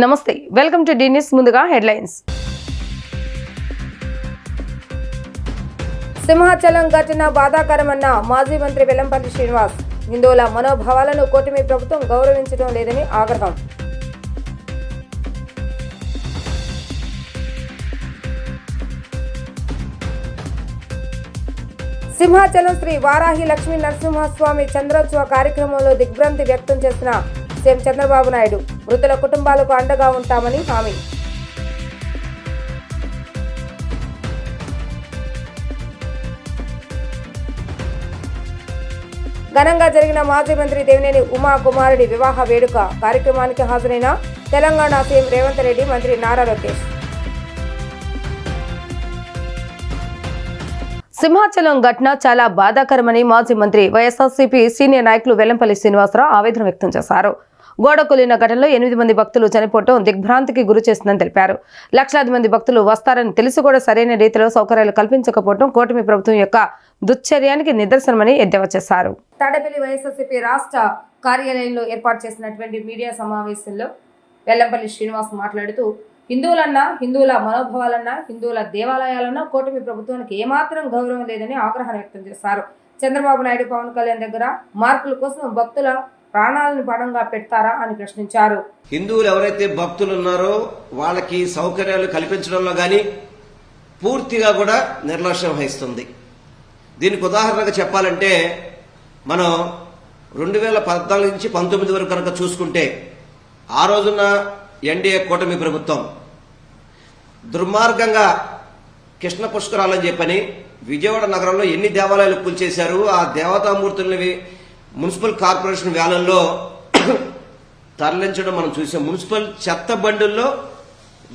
నమస్తే, welcome to D news. ముందుగా headlines. Simhachalam ఘటన బాధాకరమన్న మాజీ మంత్రి వెల్లంపల్లి శ్రీనివాస్. హిందువుల మనోభావాలను కూటమి ప్రభుత్వం గౌరవించడం లేదని ఆగ్రహం. సింహాచలం శ్రీ వారాహి లక్ష్మీ నరసింహస్వామి చంద్రోత్సవ కార్యక్రమంలో దిగ్భ్రాంతి వ్యక్తం చేసిన సీఎం చంద్రబాబు నాయుడు. మృతుల కుటుంబాలకు అండగా ఉంటామని హామీ. ఘనంగా జరిగిన మాజీ మంత్రి దేవినేని ఉమా కుమారుడి వివాహ వేడుక కార్యక్రమానికి హాజరైన తెలంగాణ సీఎం రేవంత్ రెడ్డి, మంత్రి నారా లోకేష్. సింహాచలం ఘటన చాలా బాధాకరమని మాజీ మంత్రి వైఎస్ఆర్సీపీ సీనియర్ నాయకులు వెల్లంపల్లి శ్రీనివాసరావు ఆవేదన వ్యక్తం చేశారు. గోడ కూలిన ఘటనలో 8 మంది భక్తులు చనిపోవడం దిగ్భ్రాంతికి గురి చేస్తుందని తెలిపారు. లక్షలాది మంది భక్తులు వస్తారని తెలిసి కూడా సరైన రీతిలో సౌకర్యాలు కల్పించకపోవడం కూటమి ప్రభుత్వం యొక్క దుశ్చర్యానికి నిదర్శనమని ఎద్దేవా చేశారు. తాడేపల్లి వైఎస్ఆర్సీపీ రాష్ట్ర కార్యాలయంలో ఏర్పాటు చేసినటువంటి మీడియా సమావేశంలో వెల్లంపల్లి శ్రీనివాస్ మాట్లాడుతూ, హిందువులన్నా, హిందువుల మనోభావాలన్నా, హిందువుల దేవాలయాలన్నా కూటమి ప్రభుత్వానికి ఏమాత్రం గౌరవం లేదని ఆగ్రహం వ్యక్తం చేశారు. చంద్రబాబు నాయుడు, పవన్ కళ్యాణ్ దగ్గర మార్కుల కోసం భక్తుల ప్రాణాలను పడంగా పెడతారా అని ప్రశ్నించారు. హిందువులు ఎవరైతే భక్తులు ఉన్నారో వాళ్ళకి సౌకర్యాలు కల్పించడంలో గాని పూర్తిగా కూడా నిర్లక్ష్యం వహిస్తుంది. దీనికి ఉదాహరణగా చెప్పాలంటే మనం 2014 నుంచి 19 వరకు కనుక చూసుకుంటే ఆ రోజున ఎన్డీఏ కూటమి ప్రభుత్వం దుర్మార్గంగా కృష్ణ పుష్కరాలని చెప్పని విజయవాడ నగరంలో ఎన్ని దేవాలయాలు కూల్చేశారు. ఆ దేవతామూర్తుల్ని మున్సిపల్ కార్పొరేషన్ వ్యాన్లలో తరలించడం మనం చూసాం. మున్సిపల్ చెత్త బండుల్లో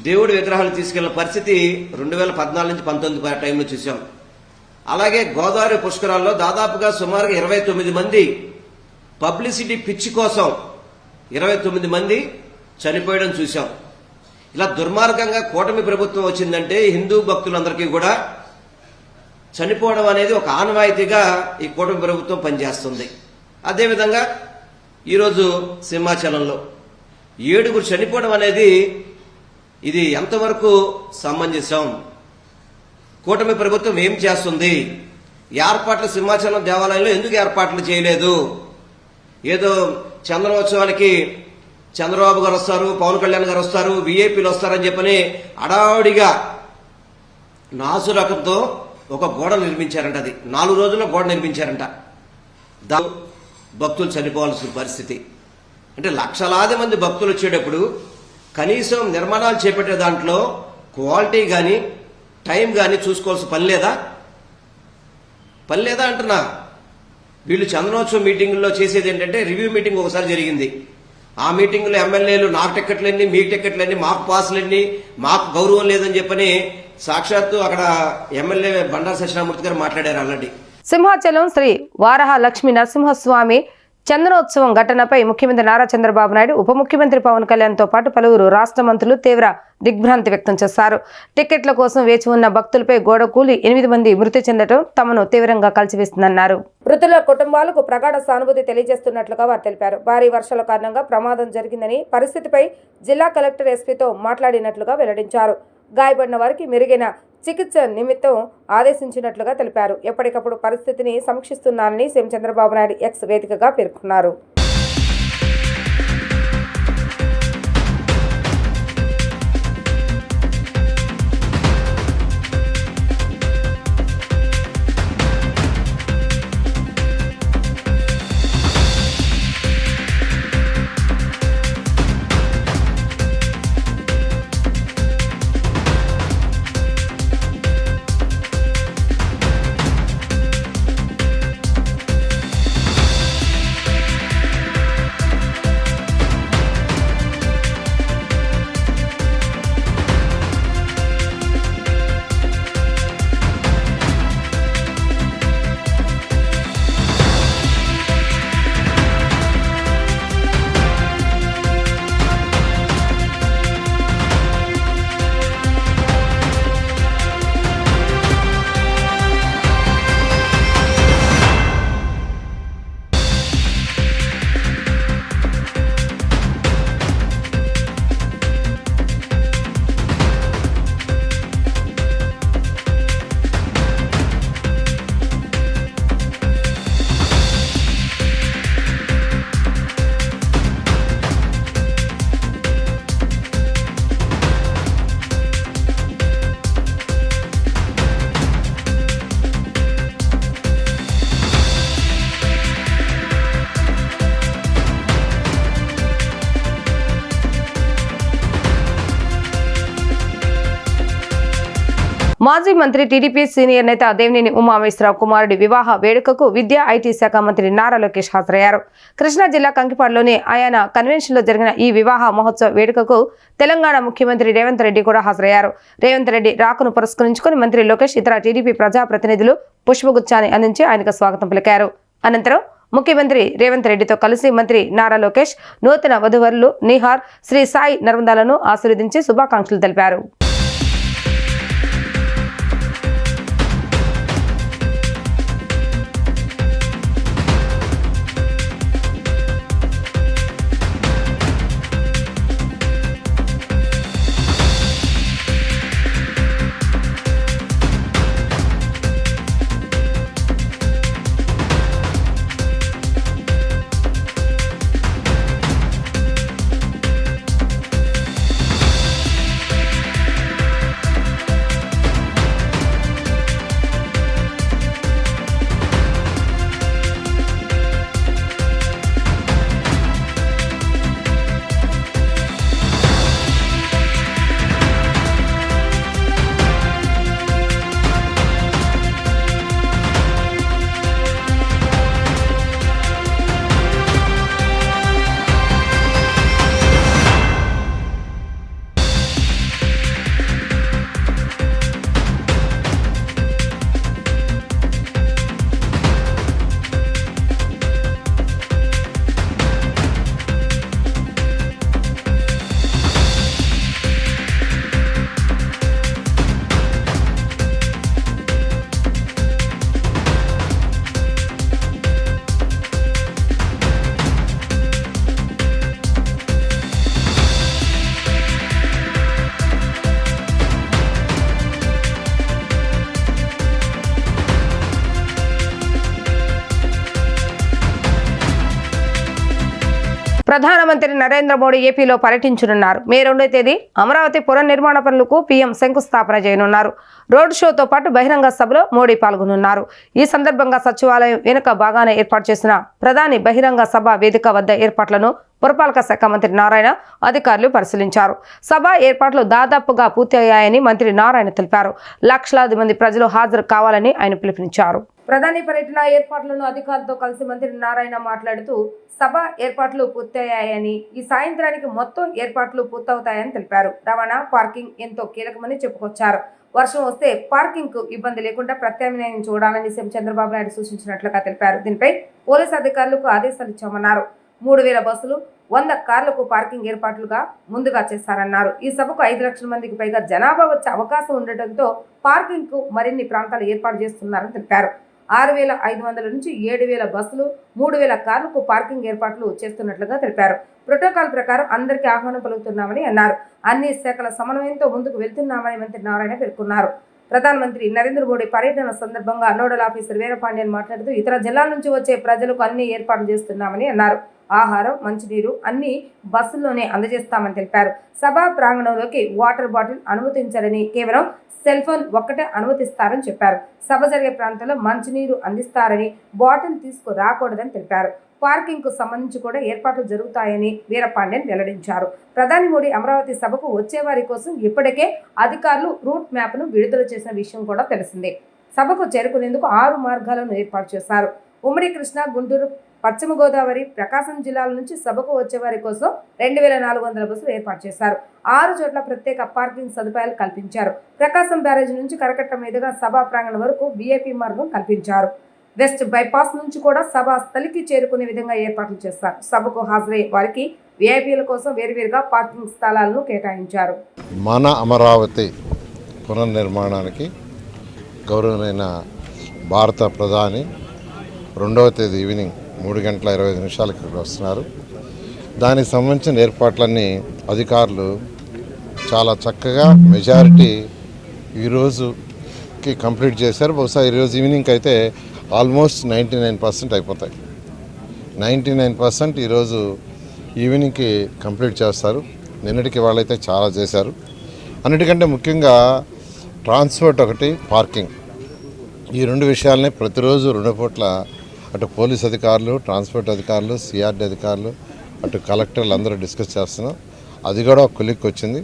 దేవుడి విగ్రహాలు తీసుకెళ్లిన పరిస్థితి 2014 నుంచి 19 టైంలో చూసాం. అలాగే గోదావరి పుష్కరాల్లో దాదాపుగా సుమారుగా 29 మంది పబ్లిసిటీ పిచ్చి కోసం 29 మంది చనిపోయడం చూసాం. ఇలా దుర్మార్గంగా కూటమి ప్రభుత్వం వచ్చిందంటే హిందూ భక్తులందరికీ కూడా చనిపోవడం అనేది ఒక ఆనవాయితీగా ఈ కూటమి ప్రభుత్వం పనిచేస్తుంది. అదేవిధంగా ఈరోజు సింహాచలంలో 7 చనిపోవడం అనేది ఇది ఎంతవరకు సమంజసం? కూటమి ప్రభుత్వం ఏం చేస్తుంది? ఏర్పాట్లు సింహాచలం దేవాలయంలో ఎందుకు ఏర్పాట్లు చేయలేదు? ఏదో చంద్రోత్సవానికి చంద్రబాబు గారు వస్తారు, పవన్ కళ్యాణ్ గారు వస్తారు, వీఐపీలు వస్తారని చెప్పని అడావుడిగా నాసు రకంతో ఒక గోడ నిర్మించారంట. అది 4 రోజుల్లో గోడ నిర్మించారంట. భక్తులు చనిపోవాల్సిన పరిస్థితి. అంటే లక్షలాది మంది భక్తులు వచ్చేటప్పుడు కనీసం నిర్మాణాలు చేపట్టే దాంట్లో క్వాలిటీ కానీ టైం కానీ చూసుకోవాల్సిన పని లేదా అంటున్నా. వీళ్ళు చంద్రోత్సవం మీటింగుల్లో చేసేది ఏంటంటే రివ్యూ మీటింగ్ ఒకసారి జరిగింది. ఆ మీటింగులో ఎమ్మెల్యేలు నాకు టికెట్లన్నీ, మీకు టికెట్లన్నీ, మాకు పాసులన్నీ, మాకు గౌరవం లేదని చెప్పని సాక్షాత్తు అక్కడ ఎమ్మెల్యే బండారు సత్యనారాయణమూర్తి గారు మాట్లాడారు ఆల్రెడీ. సింహాచలం శ్రీ వారాహ లక్ష్మీ నరసింహస్వామి చంద్రోత్సవం ఘటనపై ముఖ్యమంత్రి నారా చంద్రబాబు నాయుడు, ఉప ముఖ్యమంత్రి పవన్ కళ్యాణ్ తో పాటు పలువురు రాష్ట్ర మంత్రులు తీవ్ర దిగ్భ్రాంతి వ్యక్తం చేశారు. టికెట్ల కోసం వేచి ఉన్న భక్తులపై గోడ కూలి 8 మంది మృతి చెందడం తమను తీవ్రంగా కలిచివేస్తుందన్నారు. మృతుల కుటుంబాలకు ప్రగాఢ సానుభూతి తెలియజేస్తున్నట్లుగా వారు తెలిపారు. భారీ వర్షాల కారణంగా ప్రమాదం జరిగిందని, పరిస్థితిపై జిల్లా కలెక్టర్ ఎస్పీతో మాట్లాడినట్లుగా వెల్లడించారు. గాయపడిన వారికి మెరుగైన చికిత్స నిమిత్తం ఆదేశించినట్లుగా తెలిపారు. ఎప్పటికప్పుడు పరిస్థితిని సమీక్షిస్తున్నారని సీఎం చంద్రబాబు నాయుడు ఎక్స్ వేదికగా పేర్కొన్నారు. మాజీ మంత్రి టీడీపీ సీనియర్ నేత దేవినేని ఉమామేశ్వరరావు కుమారుడి వివాహ వేడుకకు విద్యా ఐటీ శాఖ మంత్రి నారా లోకేష్ హాజరయ్యారు. కృష్ణా జిల్లా కంకిపాడులోని ఆయన కన్వెన్షన్లో జరిగిన ఈ వివాహ మహోత్సవ వేడుకకు తెలంగాణ ముఖ్యమంత్రి రేవంత్ రెడ్డి కూడా హాజరయ్యారు. రేవంత్ రెడ్డి రాకను పురస్కరించుకుని మంత్రి లోకేష్ ఇతర టీడీపీ ప్రజాప్రతినిధులు పుష్పగుచ్చాన్ని అందించి ఆయనకు స్వాగతం పలికారు. అనంతరం ముఖ్యమంత్రి రేవంత్ రెడ్డితో కలిసి మంత్రి నారా లోకేష్ నూతన వధువరులు నిహార్, శ్రీ సాయి నర్మదాలను ఆశీర్వదించి శుభాకాంక్షలు తెలిపారు. ప్రధానమంత్రి నరేంద్ర మోడీ ఏపీలో పర్యటించనున్నారు. మే 2వ తేదీ అమరావతి పునర్నిర్మాణ పనులకు పీఎం శంకుస్థాపన చేయనున్నారు. రోడ్ షోతో పాటు బహిరంగ సభలో మోడీ పాల్గొనున్నారు. ఈ సందర్భంగా సచివాలయం వెనుక భాగాన ఏర్పాటు చేసిన ప్రధాని బహిరంగ సభ వేదిక వద్ద ఏర్పాట్లను పురపాలక శాఖ మంత్రి నారాయణ అధికారులు పరిశీలించారు. సభ ఏర్పాట్లు దాదాపుగా పూర్తి అయ్యాయని మంత్రి నారాయణ తెలిపారు. లక్షలాది మంది ప్రజలు హాజరు కావాలని ఆయన పిలుపునిచ్చారు. ప్రధాని పర్యటన ఏర్పాట్లను అధికారులతో కలిసి మంత్రి నారాయణ మాట్లాడుతూ సభ ఏర్పాట్లు పూర్తయ్యాయని, ఈ సాయంత్రానికి మొత్తం ఏర్పాట్లు పూర్తవుతాయని తెలిపారు. రవాణా, పార్కింగ్ ఎంతో కీలకమని చెప్పుకొచ్చారు. వర్షం వస్తే పార్కింగ్ కు ఇబ్బంది లేకుండా ప్రత్యామ్నాయం చూడాలని సీఎం చంద్రబాబు నాయుడు సూచించినట్లుగా తెలిపారు. దీనిపై పోలీసు అధికారులకు ఆదేశాలు ఇచ్చామన్నారు. 3000 బస్సులు, 100 కార్లకు పార్కింగ్ ఏర్పాట్లుగా ముందుగా చేశారన్నారు. ఈ సభకు 5 లక్షల మందికి పైగా జనాభా వచ్చే అవకాశం ఉండటంతో పార్కింగ్ కు మరిన్ని ప్రాంతాలు ఏర్పాటు చేస్తున్నారని తెలిపారు. 6500 నుంచి 7000 బస్సులు, 3000 కార్లకు పార్కింగ్ ఏర్పాట్లు చేస్తున్నట్లుగా తెలిపారు. ప్రోటోకాల్ ప్రకారం అందరికీ ఆహ్వానం పలుకుతున్నామని అన్నారు. అన్ని శాఖల సమన్వయంతో ముందుకు వెళ్తున్నామని మంత్రి నారాయణ పేర్కొన్నారు. ప్రధానమంత్రి నరేంద్ర మోడీ పర్యటన సందర్భంగా నోడల్ ఆఫీసర్ వీరపాండ్యన్ మాట్లాడుతూ ఇతర జిల్లాల నుంచి వచ్చే ప్రజలకు అన్ని ఏర్పాట్లు చేస్తున్నామని అన్నారు. ఆహారం, మంచినీరు అన్ని బస్సుల్లోనే అందజేస్తామని తెలిపారు. సభా ప్రాంగణంలోకి వాటర్ బాటిల్ అనుమతించారని, కేవలం సెల్ ఫోన్ ఒక్కటే అనుమతిస్తారని చెప్పారు. సభ జరిగే ప్రాంతంలో మంచినీరు అందిస్తారని, బాటిల్ తీసుకురాకూడదని తెలిపారు. పార్కింగ్ కు సంబంధించి కూడా ఏర్పాట్లు జరుగుతాయని వీరపాండ్యన్ వెల్లడించారు. ప్రధాని మోడీ అమరావతి సభకు వచ్చేవారి కోసం ఇప్పటికే అధికారులు రూట్ మ్యాప్ ను విడుదల చేసిన విషయం కూడా తెలిసిందే. సభకు చేరుకునేందుకు 6 మార్గాలను ఏర్పాటు చేశారు. ఉమ్మడి కృష్ణా, గుంటూరు, పశ్చిమ గోదావరి, ప్రకాశం జిల్లాల నుంచి సభకు వచ్చేవారి కోసం 2400 బస్సులు ఏర్పాటు చేశారు. 6 చోట్ల ప్రత్యేక పార్కింగ్ సదుపాయాలు కల్పించారు. ప్రకాశం బ్యారేజ్ నుంచి కరకట్ట మీదుగా సభా ప్రాంగణం వరకు వీఐపీ మార్గం కల్పించారు. వెస్ట్ బైపాస్ నుంచి కూడా సభా స్థలికి చేరుకునే విధంగా ఏర్పాట్లు చేశారు. సభకు హాజరయ్యే వారికి వీఐపీల కోసం వేరువేరుగా పార్కింగ్ స్థలాలను కేటాయించారు. మన అమరావతి పునర్నిర్మాణానికి గౌరవనీయ భారత ప్రధాని 2వ తేదీ ఈవినింగ్ 3:25 ఇక్కడికి వస్తున్నారు. దానికి సంబంధించిన ఏర్పాట్లన్నీ అధికారులు చాలా చక్కగా మెజారిటీ ఈరోజుకి కంప్లీట్ చేశారు. బహుశా ఈరోజు ఈవినింగ్కి అయితే ఆల్మోస్ట్ 99% అయిపోతాయి. 99% ఈరోజు ఈవినింగ్కి కంప్లీట్ చేస్తారు. నిన్నటికి వాళ్ళైతే చాలా చేశారు. అన్నిటికంటే ముఖ్యంగా ట్రాన్స్పోర్ట్ ఒకటి, పార్కింగ్, ఈ 2 విషయాలని ప్రతిరోజు 2 పూట్ల అటు పోలీస్ అధికారులు, ట్రాన్స్పోర్ట్ అధికారులు, సిఆర్డీ అధికారులు, అటు కలెక్టర్లు అందరూ డిస్కస్ చేస్తున్నాం. అది కూడా ఒక కొలిక్కి వచ్చింది.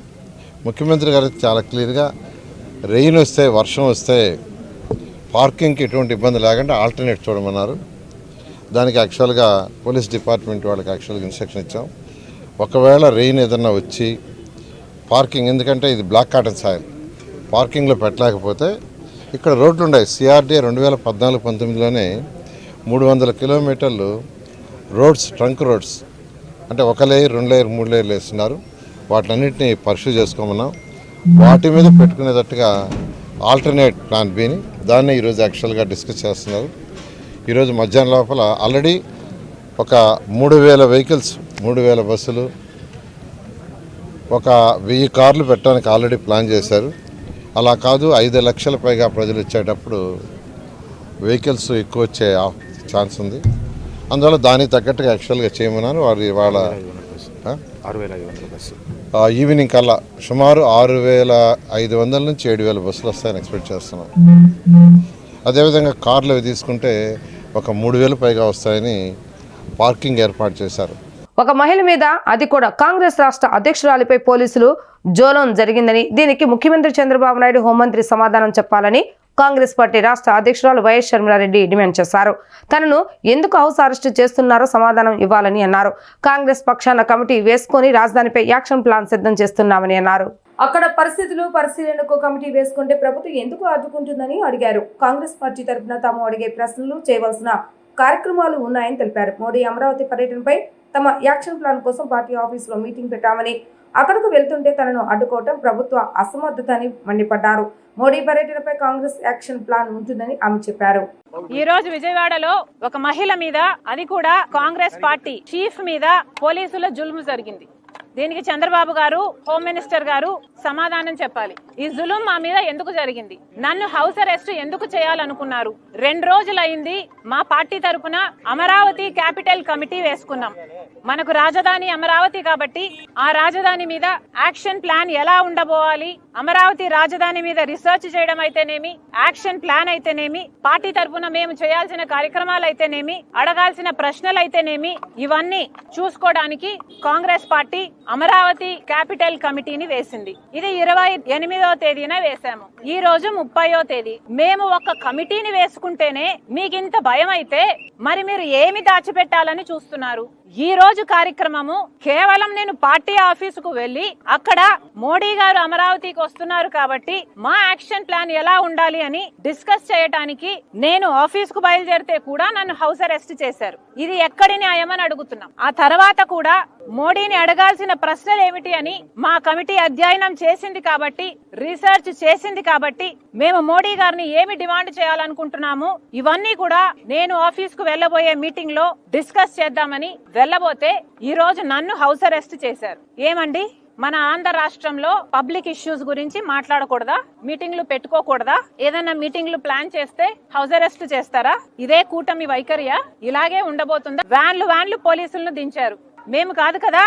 ముఖ్యమంత్రి గారికి చాలా క్లియర్గా రెయిన్ వస్తే వర్షం వస్తే పార్కింగ్కి ఎటువంటి ఇబ్బంది లేకుండా ఆల్టర్నేట్ చూడమన్నారు. దానికి యాక్చువల్గా పోలీస్ డిపార్ట్మెంట్ వాళ్ళకి యాక్చువల్గా ఇన్స్ట్రక్షన్ ఇచ్చాం. ఒకవేళ రెయిన్ ఏదన్నా వచ్చి పార్కింగ్, ఎందుకంటే ఇది బ్లాక్ కాటన్ సాయిల్, పార్కింగ్లో పెట్టలేకపోతే ఇక్కడ రోడ్లు ఉన్నాయి. సిఆర్డీ 2014-19లోనే 300 కిలోమీటర్లు రోడ్స్, ట్రంక్ రోడ్స్, అంటే 1 లేయర్, 2 లేయర్, 3 లేయర్లు వేస్తున్నారు. వాటిలన్నింటినీ పర్సూ చేసుకోమన్నాం. వాటి మీద పెట్టుకునేటట్టుగా ఆల్టర్నేట్ ప్లాన్ బిని దాన్ని ఈరోజు యాక్చువల్గా డిస్కస్ చేస్తున్నారు. ఈరోజు మధ్యాహ్నం లోపల ఆల్రెడీ ఒక 3000 వెహికల్స్, 3000 బస్సులు, ఒక 1000 కార్లు పెట్టడానికి ఆల్రెడీ ప్లాన్ చేశారు. అలా కాదు 5 లక్షల పైగా ప్రజలు వచ్చేటప్పుడు వెహికల్స్ ఎక్కువ వచ్చే ఛాన్స్ ఉంది. అందువల్ల దానికి తగ్గట్టుగా యాక్చువల్గా చేయమన్నారు. వాళ్ళ ఈవినింగ్ కల్లా సుమారు 6500 నుంచి 7000 బస్సులు వస్తాయని ఎక్స్పెక్ట్ చేస్తున్నాం. అదేవిధంగా కార్లు అవి తీసుకుంటే ఒక 3000 పైగా వస్తాయని పార్కింగ్ ఏర్పాటు చేశారు. ఒక మహిళ మీద, అది కూడా కాంగ్రెస్ రాష్ట్ర అధ్యక్షురాలిపై పోలీసులు జోలం జరిగిందని, దీనికి ముఖ్యమంత్రి చంద్రబాబు నాయుడు, హోంమంత్రి సమాధానం చెప్పాలని కాంగ్రెస్ పార్టీ రాష్ట్ర అధ్యక్షురాలు వైఎస్ షర్మిలారెడ్డి డిమాండ్ చేశారు. తనను ఎందుకు హౌస్ అరెస్టు చేస్తున్నారో సమాధానం ఇవ్వాలని అన్నారు. కాంగ్రెస్ పక్షాన కమిటీ వేసుకొని రాజధానిపై యాక్షన్ ప్లాన్ సిద్ధం చేస్తున్నామని అన్నారు. అక్కడ పరిస్థితులు పరిశీలనకు కమిటీ వేసుకుంటే ప్రభుత్వం ఎందుకు అడ్డుకుంటుందని అడిగారు. కాంగ్రెస్ పార్టీ తరఫున తాము అడిగే ప్రశ్నలు, చేయవలసిన కార్యక్రమాలు ఉన్నాయని తెలిపారు. మోడీ అమరావతి పర్యటనపై తమ యాక్షన్ ప్లాన్ కోసం పార్టీ ఆఫీసులో మీటింగ్ పెట్టామని, అక్కడకు వెళ్తుంటే తనను అడ్డుకోవటం ప్రభుత్వ అసమర్థత అని మండిపడ్డారు. మోడీ పర్యటనపై కాంగ్రెస్ యాక్షన్ ప్లాన్ ఉంటుందని ఆమె చెప్పారు. ఈ రోజు విజయవాడలో ఒక మహిళ మీద, అది కూడా కాంగ్రెస్ పార్టీ చీఫ్ మీద పోలీసుల జుల్ము జరిగింది. దీనికి చంద్రబాబు గారు, హోమ్ మినిస్టర్ గారు సమాధానం చెప్పాలి. ఈ జులుం మా మీద ఎందుకు జరిగింది? నన్ను హౌస్ అరెస్ట్ ఎందుకు చేయాలనుకున్నారు? 2 రోజులైంది మా పార్టీ తరపున అమరావతి క్యాపిటల్ కమిటీ వేసుకున్నాం. మనకు రాజధాని అమరావతి కాబట్టి ఆ రాజధాని మీద యాక్షన్ ప్లాన్ ఎలా ఉండబోవాలి, అమరావతి రాజధాని మీద రీసెర్చ్ చేయడం అయితేనేమి, యాక్షన్ ప్లాన్ అయితేనేమి, పార్టీ తరపున మేము చేయాల్సిన కార్యక్రమాలు అయితేనేమి, అడగాల్సిన ప్రశ్నలు అయితేనేమి, ఇవన్నీ చూసుకోవడానికి కాంగ్రెస్ పార్టీ అమరావతి క్యాపిటల్ కమిటీని వేసింది. ఇది 28వ తేదీన వేశాము. ఈ రోజు 30వ తేదీ. మేము ఒక కమిటీని వేసుకుంటేనే మీకింత భయం అయితే మరి మీరు ఏమి దాచిపెట్టాలని చూస్తున్నారు? ఈ రోజు కార్యక్రమము కేవలం నేను పార్టీ ఆఫీసుకు వెళ్లి అక్కడ మోడీ గారు అమరావతికి వస్తున్నారు కాబట్టి మా యాక్షన్ ప్లాన్ ఎలా ఉండాలి అని డిస్కస్ చేయడానికి నేను ఆఫీసుకు బయలుదేరితే కూడా నన్ను హౌస్ అరెస్ట్ చేశారు. ఇది ఎక్కడి న్యాయమని అడుగుతున్నాం. ఆ తర్వాత కూడా మోడీని అడగాల్సిన ప్రశ్నలు ఏమిటి అని మా కమిటీ అధ్యయనం చేసింది కాబట్టి, రీసెర్చ్ చేసింది కాబట్టి మేము మోడీ గారిని ఏమి డిమాండ్ చేయాలనుకుంటున్నాము ఇవన్నీ కూడా నేను ఆఫీసుకు వెళ్లబోయే మీటింగ్ లో డిస్కస్ చేద్దామని వెళ్ళబోతే ఈ రోజు నన్ను హౌస్ అరెస్ట్ చేశారు. ఏమండి, మన ఆంధ్ర రాష్ట్రంలో పబ్లిక్ ఇష్యూస్ గురించి మాట్లాడకూడదా? మీటింగ్లు పెట్టుకోకూడదా? ఏదైనా మీటింగ్లు ప్లాన్ చేస్తే హౌస్ అరెస్ట్ చేస్తారా? ఇదే కూటమి వైఖరియా? ఇలాగే ఉండబోతుందా? వ్యాన్లు పోలీసులను దించారు. మేము కాదు కదా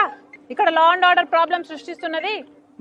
ఇక్కడ లా అండ్ ఆర్డర్ ప్రాబ్లం సృష్టిస్తున్నది,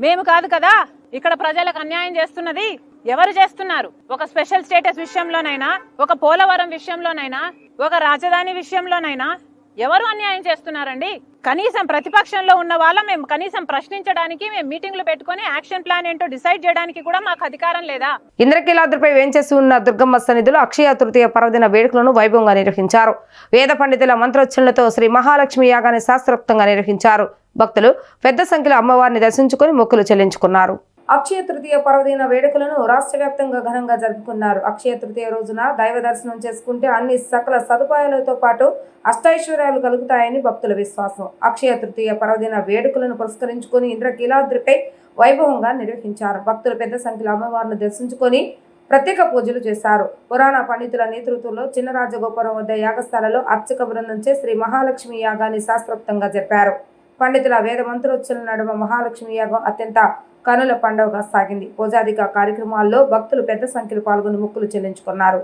మేము కాదు కదా ఇక్కడ ప్రజలకు అన్యాయం చేస్తున్నది. ఎవరు చేస్తున్నారు? ఒక స్పెషల్ స్టేటస్ విషయంలోనైనా, ఒక పోలవరం విషయంలోనైనా, ఒక రాజధాని విషయంలోనైనా ఎవరు అన్యాయం చేస్తున్నారండి? కనీసం ప్రతిపక్షంలో ఉన్న వాళ్ళం మేము కనీసం ప్రశ్నించడానికి, మేము మీటింగ్లు పెట్టుకుని యాక్షన్ ప్లాన్ ఏంటో డిసైడ్ చేయడానికి కూడా మాకు అధికారం లేదా? ఇంద్రకీలాద్రిపై వేంచేసి ఉన్న దుర్గమ్మ సన్నిధిలో అక్షయ తృతీయ పర్వదిన వేడుకలను వైభవంగా నిర్వహించారు. వేద పండితుల మంత్రోచ్చరణలతో శ్రీ మహాలక్ష్మి యాగాన్ని శాస్త్రోక్తంగా నిర్వహించారు. భక్తులు పెద్ద సంఖ్యలో అమ్మవారిని దర్శించుకుని మొక్కులు చెల్లించుకున్నారు. అక్షయ తృతీయ పర్వదిన వేడుకలను రాష్ట్ర వ్యాప్తంగా ఘనంగా జరుపుకున్నారు. అక్షయ తృతీయ రోజున దైవ దర్శనం చేసుకుంటే అన్ని సకల సదుపాయాలతో పాటు అష్టైశ్వర్యాలు కలుగుతాయని భక్తుల విశ్వాసం. అక్షయ తృతీయ పర్వదిన వేడుకలను పురస్కరించుకుని ఇంద్రకీలాద్రిపై వైభవంగా నిర్వహించారు. భక్తులు పెద్ద సంఖ్యలో అమ్మవారిని దర్శించుకొని ప్రత్యేక పూజలు చేశారు. పురాణ పండితుల నేతృత్వంలో చిన్నరాజగోపురం వద్ద యాగస్థాలలో అర్చక బృందంచే శ్రీ మహాలక్ష్మి యాగాన్ని శాస్త్రోక్తంగా జరిపారు. పండితుల వేద మంత్రోచ్చరణ నడుమ మహాలక్ష్మి యాగం అత్యంత కనుల పండుగగా సాగింది. పూజాదిక కార్యక్రమాల్లో భక్తులు పెద్ద సంఖ్యలో పాల్గొని మొక్కులు చెల్లించుకున్నారు.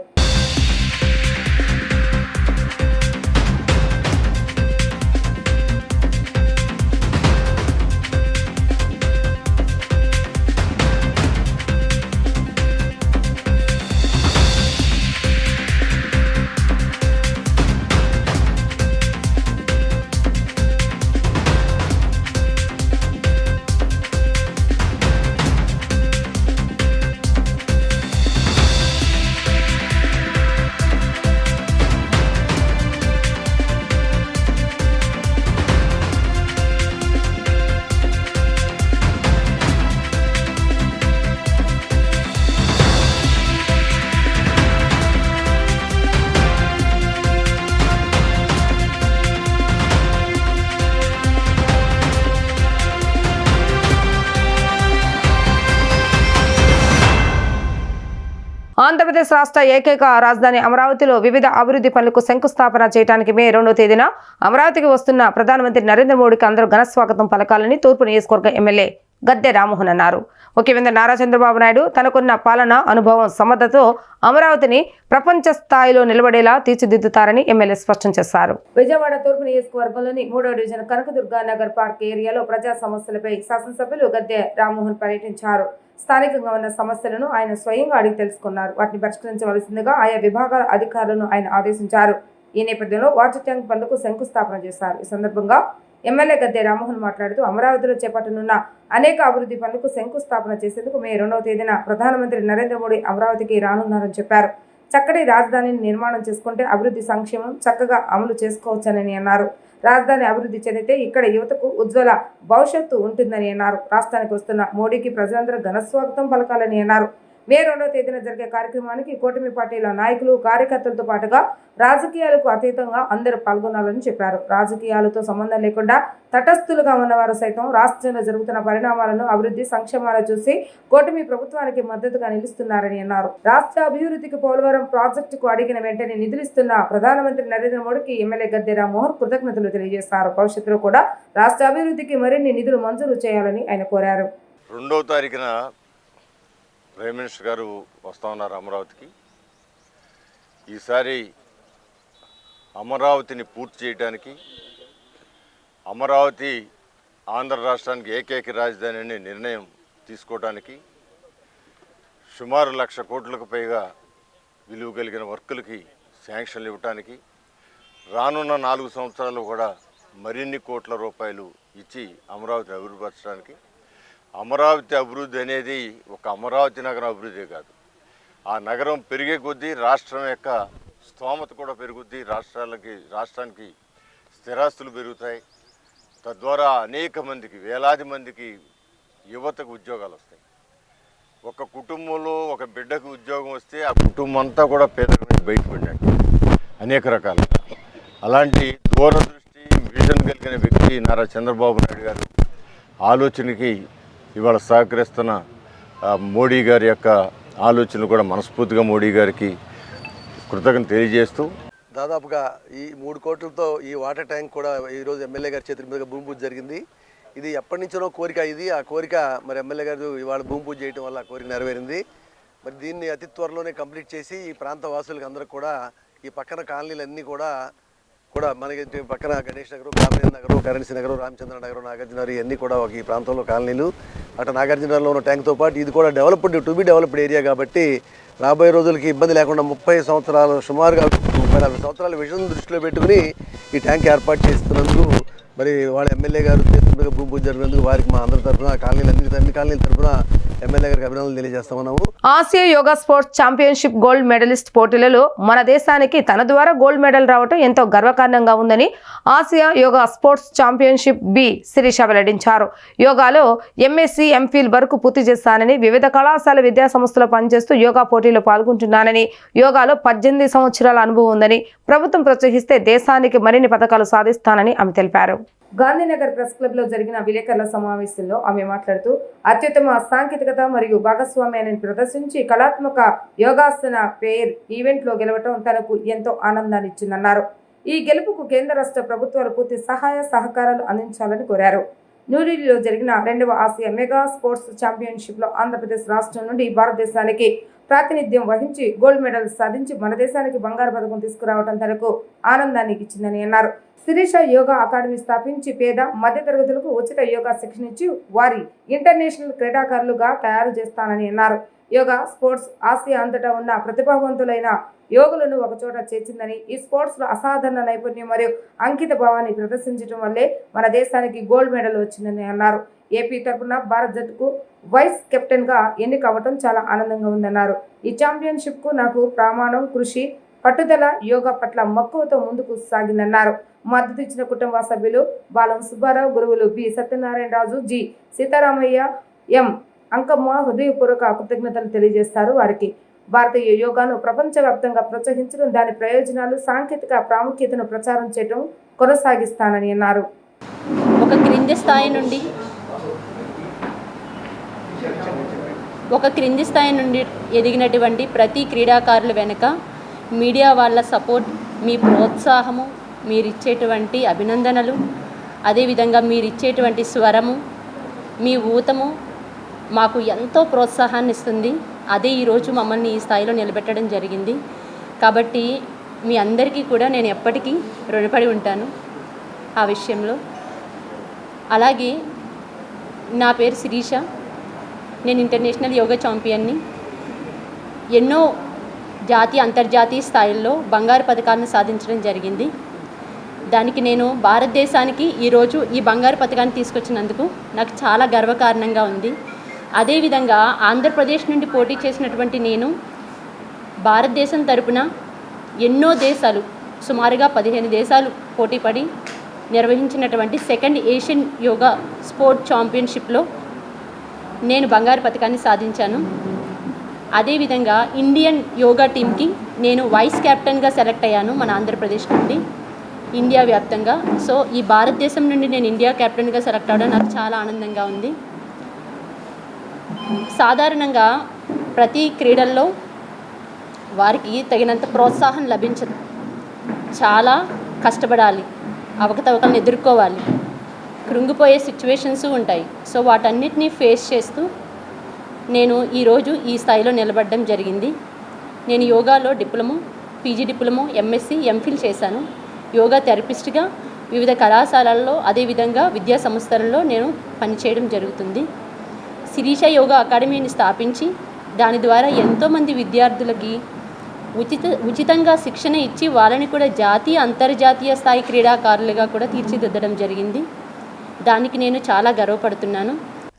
ఆంధ్రప్రదేశ్ రాష్ట్ర ఏకైక రాజధాని అమరావతిలో వివిధ అభివృద్ధి పనులకు శంకుస్థాపన చేయడానికి మే 2వ తేదీన అమరావతికి వస్తున్న ప్రధానమంత్రి నరేంద్ర మోడీకి అందరూ ఘన స్వాగతం పలకాలని తూర్పు నియోజకవర్గ ఎమ్మెల్యే గద్దె రామ్మోహన్ అన్నారు. ముఖ్యమంత్రి నారా చంద్రబాబు నాయుడు తనకున్న పాలన అనుభవం సమర్థతో అమరావతిని ప్రపంచ స్థాయిలో నిలబడేలా తీర్చిదిద్దుతారని ఎమ్మెల్యే స్పష్టం చేశారు. విజయవాడ తూర్పు నియోజకవర్గంలోని 3వ డివిజన్ కనకదుర్గా నగర్ పార్క్ ఏరియాలో ప్రజా సమస్యలపై శాసనసభ్యులు గద్దె రామ్మోహన్ పర్యటించారు. స్థానికంగా ఉన్న సమస్యలను ఆయన స్వయంగా అడిగి తెలుసుకున్నారు. వాటిని పరిష్కరించవలసిందిగా ఆయా విభాగాల అధికారులను ఆయన ఆదేశించారు. ఈ నేపథ్యంలో వాటర్ ట్యాంక్ పనులకు శంకుస్థాపన చేశారు. ఈ సందర్భంగా ఎమ్మెల్యే గద్దె రామ్మోహన్ మాట్లాడుతూ అమరావతిలో చేపట్టనున్న అనేక అభివృద్ధి పనులకు శంకుస్థాపన చేసేందుకు మే 2వ తేదీన ప్రధానమంత్రి నరేంద్ర మోడీ అమరావతికి రానున్నారని చెప్పారు. చక్కటి రాజధానిని నిర్మాణం చేసుకుంటే అభివృద్ధి సంక్షేమం చక్కగా అమలు చేసుకోవచ్చని అన్నారు. రాజధాని అభివృద్ధి చెందితే ఇక్కడ యువతకు ఉజ్వల భవిష్యత్తు ఉంటుందని అన్నారు. రాష్ట్రానికి వస్తున్న మోడీకి ప్రజలందరూ ఘనస్వాగతం పలకాలని అన్నారు. మే 2వ తేదీన జరిగే కార్యక్రమానికి కూటమి పార్టీల నాయకులు కార్యకర్తలతో పాటుగా రాజకీయాలకు అతీతంగా అందరూ పాల్గొనాలని చెప్పారు. రాజకీయాలతో సంబంధం లేకుండా తటస్థులుగా ఉన్నవారు సైతం రాష్ట్రంలో జరుగుతున్న పరిణామాలను అభివృద్ధి సంక్షేమాలు చూసి కూటమి ప్రభుత్వానికి మద్దతుగా నిలుస్తున్నారని అన్నారు. రాష్ట్ర అభివృద్ధికి పోలవరం ప్రాజెక్టుకు అడిగిన వెంటనే నిధులిస్తున్న ప్రధానమంత్రి నరేంద్ర మోడీకి ఎమ్మెల్యే గద్దె రామ్మోహన్ కృతజ్ఞతలు తెలియజేశారు. భవిష్యత్తులో కూడా రాష్ట్ర అభివృద్ధికి మరిన్ని నిధులు మంజూరు చేయాలని ఆయన కోరారు. 2వ తారీఖున ప్రైమ్ మినిస్టర్ గారు వస్తూ ఉన్నారు అమరావతికి. ఈసారి అమరావతిని పూర్తి చేయడానికి, అమరావతి ఆంధ్ర రాష్ట్రానికి ఏకైక రాజధాని అనే నిర్ణయం తీసుకోవడానికి సుమారు 1,00,000 కోట్లకు పైగా విలువ కలిగిన వర్కులకి శాంక్షన్లు ఇవ్వడానికి, రానున్న 4 సంవత్సరాలు కూడా మరిన్ని కోట్ల రూపాయలు ఇచ్చి అమరావతిని అభివృద్ధిపరచడానికి. అమరావతి అభివృద్ధి అనేది ఒక అమరావతి నగరం అభివృద్ధి కాదు. ఆ నగరం పెరిగే కొద్దీ రాష్ట్రం యొక్క స్తోమత కూడా పెరుగుద్ది. రాష్ట్రానికి స్థిరాస్తులు పెరుగుతాయి. తద్వారా అనేక మందికి, వేలాది మందికి యువతకు ఉద్యోగాలు వస్తాయి. ఒక కుటుంబంలో ఒక బిడ్డకు ఉద్యోగం వస్తే ఆ కుటుంబం అంతా కూడా పేదరికం నుంచి బయటపడినట్టు అనేక రకాలుగా. అలాంటి దూరదృష్టి, విజన్ కలిగిన వ్యక్తి నారా చంద్రబాబు నాయుడు గారు ఆలోచనకి ఇవాళ సహకరిస్తున్న మోడీ గారి యొక్క ఆలోచనలు కూడా మనస్ఫూర్తిగా మోడీ గారికి కృతజ్ఞత తెలియజేస్తూ, దాదాపుగా ఈ 3 కోట్లతో ఈ వాటర్ ట్యాంక్ కూడా ఈరోజు ఎమ్మెల్యే గారి చేతుల మీదుగా భూమి పూజ జరిగింది. ఇది ఎప్పటి నుంచో కోరిక. ఆ కోరిక మరి ఎమ్మెల్యే గారు ఇవాళ భూమి పూజ చేయడం వల్ల ఆ కోరిక నెరవేరింది. మరి దీన్ని అతి త్వరలోనే కంప్లీట్ చేసి ఈ ప్రాంత వాసులకు అందరికి కూడా ఈ పక్కన కాలనీలన్నీ కూడా మనకి పక్కన గణేష్ నగర్, కామరేజ్ నగర్, కరెన్సీ నగర్, రామచంద్ర నగర్, నాగార్జున నగర్ ఇవన్నీ కూడా ఈ ప్రాంతంలో కాలనీలు. అటు నాగార్జునలో ఉన్న ట్యాంక్తో పాటు ఇది కూడా టు బి డెవలప్డ్ ఏరియా కాబట్టి రాబోయే రోజులకి ఇబ్బంది లేకుండా 30 సంవత్సరాలు, సుమారుగా 30-40 సంవత్సరాల విజన్ దృష్టిలో పెట్టుకుని ఈ ట్యాంక్ ఏర్పాటు చేస్తున్నందుకు మరి వాళ్ళ ఎమ్మెల్యే గారు చేతులుగా భూమి పూజ జరిగినందుకు వారికి మా అందరి తరఫున అన్ని కాలనీల తరఫున ఎమ్మెల్యే గారికి అభినందనలు తెలియజేస్తామన్నాము. Asia yoga sports championship gold medallist పోటీలలో మన దేశానికి తన ద్వారా గోల్డ్ మెడల్ రావడం ఎంతో గర్వకారణంగా ఉందని ఆసియా yoga sports championship B Sirisha వెల్లడించారు. యోగాలో ఎంఎస్సి, ఎంఫిల్ వరకు పూర్తి చేస్తానని, వివిధ కళాశాల విద్యా సంస్థలో పనిచేస్తూ యోగా పోటీలో పాల్గొంటున్నానని, యోగాలో 18 సంవత్సరాల అనుభవం ఉందని, ప్రభుత్వం ప్రోత్సహిస్తే దేశానికి మరిన్ని పథకాలు సాధిస్తానని ఆమె తెలిపారు. గాంధీనగర్ ప్రెస్ క్లబ్ లో జరిగిన విలేకరుల సమావేశంలో ఆమె మాట్లాడుతూ అత్యుత్తమ సాంకేతికత మరియు భాగస్వామ్యాన్ని ప్రదర్శించి కళాత్మక యోగాసన పేర్ ఈవెంట్ లో గెలవటం తనకు ఎంతో ఆనందాన్ని ఇచ్చిందన్నారు. ఈ గెలుపుకు కేంద్ర రాష్ట్ర ప్రభుత్వాలు పూర్తి సహాయ సహకారాలు అందించాలని కోరారు. న్యూఢిల్లీలో జరిగిన 2వ ఆసియా మెగా స్పోర్ట్స్ ఛాంపియన్షిప్ లో ఆంధ్రప్రదేశ్ రాష్ట్రం నుండి భారతదేశానికి ప్రాతినిధ్యం వహించి గోల్డ్ మెడల్ సాధించి మన దేశానికి బంగారు పథకం తీసుకురావడం తనకు ఆనందాన్ని ఇచ్చిందని అన్నారు. శిరీష యోగా అకాడమీ స్థాపించి పేద మధ్యతరగతులకు ఉచిత యోగా శిక్షణ ఇచ్చి వారి ఇంటర్నేషనల్ క్రీడాకారులుగా తయారు చేస్తానని అన్నారు. యోగా స్పోర్ట్స్ ఆసియా అంతటా ఉన్న ప్రతిభావంతులైన యోగులను ఒకచోట చేర్చిందని, ఈ స్పోర్ట్స్ లో అసాధారణ నైపుణ్యం మరియు అంకిత భావాన్ని ప్రదర్శించడం వల్లే మన దేశానికి గోల్డ్ మెడల్ వచ్చిందని అన్నారు. ఏపీ తరఫున భారత్ జట్టుకు వైస్ కెప్టెన్ గా ఎన్నిక అవ్వడం చాలా ఆనందంగా ఉందన్నారు. ఈ ఛాంపియన్షిప్ కు నాకు ప్రమాణం, కృషి, పట్టుదల, యోగా పట్ల మక్కువతో ముందుకు సాగిందన్నారు. మద్దతు ఇచ్చిన కుటుంబ సభ్యులు బాలం సుబ్బారావు, గురువులు బి సత్యనారాయణ రాజు, జి సీతారామయ్య, ఎం అంకమ్మ హృదయపూర్వక కృతజ్ఞతలు తెలియజేస్తారు. వారికి భారతీయ యోగాను ప్రపంచవ్యాప్తంగా ప్రోత్సహించడం, దాని ప్రయోజనాలు, సాంకేతిక ప్రాముఖ్యతను ప్రచారం చేయడం కొనసాగిస్తానని అన్నారు. ఒక క్రింది స్థాయి నుండి ఒక క్రింది స్థాయి నుండి ఎదిగినటువంటి ప్రతి క్రీడాకారుల వెనుక మీడియా వాళ్ళ సపోర్ట్, మీ ప్రోత్సాహము, మీరిచ్చేటువంటి అభినందనలు, అదేవిధంగా మీరిచ్చేటువంటి స్వరము, మీ ఊతము మాకు ఎంతో ప్రోత్సాహాన్ని ఇస్తుంది. అదే ఈరోజు మమ్మల్ని ఈ స్థాయిలో నిలబెట్టడం జరిగింది. కాబట్టి మీ అందరికీ కూడా నేను ఎప్పటికీ రుణపడి ఉంటాను ఆ విషయంలో. అలాగే నా పేరు శిరీష, నేను ఇంటర్నేషనల్ యోగా ఛాంపియన్ని. ఎన్నో జాతీయ అంతర్జాతీయ స్థాయిల్లో బంగారు పథకాలను సాధించడం జరిగింది. దానికి నేను భారతదేశానికి ఈరోజు ఈ బంగారు పథకాన్ని తీసుకొచ్చినందుకు నాకు చాలా గర్వకారణంగా ఉంది. అదేవిధంగా ఆంధ్రప్రదేశ్ నుండి పోటీ చేసినటువంటి నేను భారతదేశం తరపున ఎన్నో దేశాలు, సుమారుగా 15 దేశాలు పోటీపడి నిర్వహించినటువంటి సెకండ్ ఏషియన్ యోగా స్పోర్ట్ ఛాంపియన్షిప్లో నేను బంగారు పథకాన్ని సాధించాను. అదేవిధంగా ఇండియన్ యోగా టీంకి నేను వైస్ కెప్టెన్గా సెలెక్ట్ అయ్యాను మన ఆంధ్రప్రదేశ్ నుండి ఇండియా వ్యాప్తంగా. సో ఈ భారతదేశం నుండి నేను ఇండియా కెప్టెన్గా సెలెక్ట్ అవ్వడం నాకు చాలా ఆనందంగా ఉంది. సాధారణంగా ప్రతి క్రీడల్లో వారికి తగినంత ప్రోత్సాహం లభించదు. చాలా కష్టపడాలి, అవకతవకలను ఎదుర్కోవాలి, కృంగిపోయే సిచ్యువేషన్స్ ఉంటాయి. సో వాటన్నిటినీ ఫేస్ చేస్తూ నేను ఈరోజు ఈ స్థాయిలో నిలబడడం జరిగింది. నేను యోగాలో diploma, PG diploma, MSc, MPhil చేశాను. యోగా థెరపిస్ట్గా వివిధ కళాశాలల్లో, అదేవిధంగా విద్యా సంస్థలలో నేను పనిచేయడం జరుగుతుంది. శిరీష యోగా అకాడమీని స్థాపించి దాని ద్వారా ఎంతోమంది విద్యార్థులకి ఉచితంగా శిక్షణ ఇచ్చి వాళ్ళని కూడా జాతీయ అంతర్జాతీయ స్థాయి క్రీడాకారులుగా కూడా తీర్చిదిద్దడం జరిగింది. దానికి నేను చాలా గర్వపడుతున్నాను.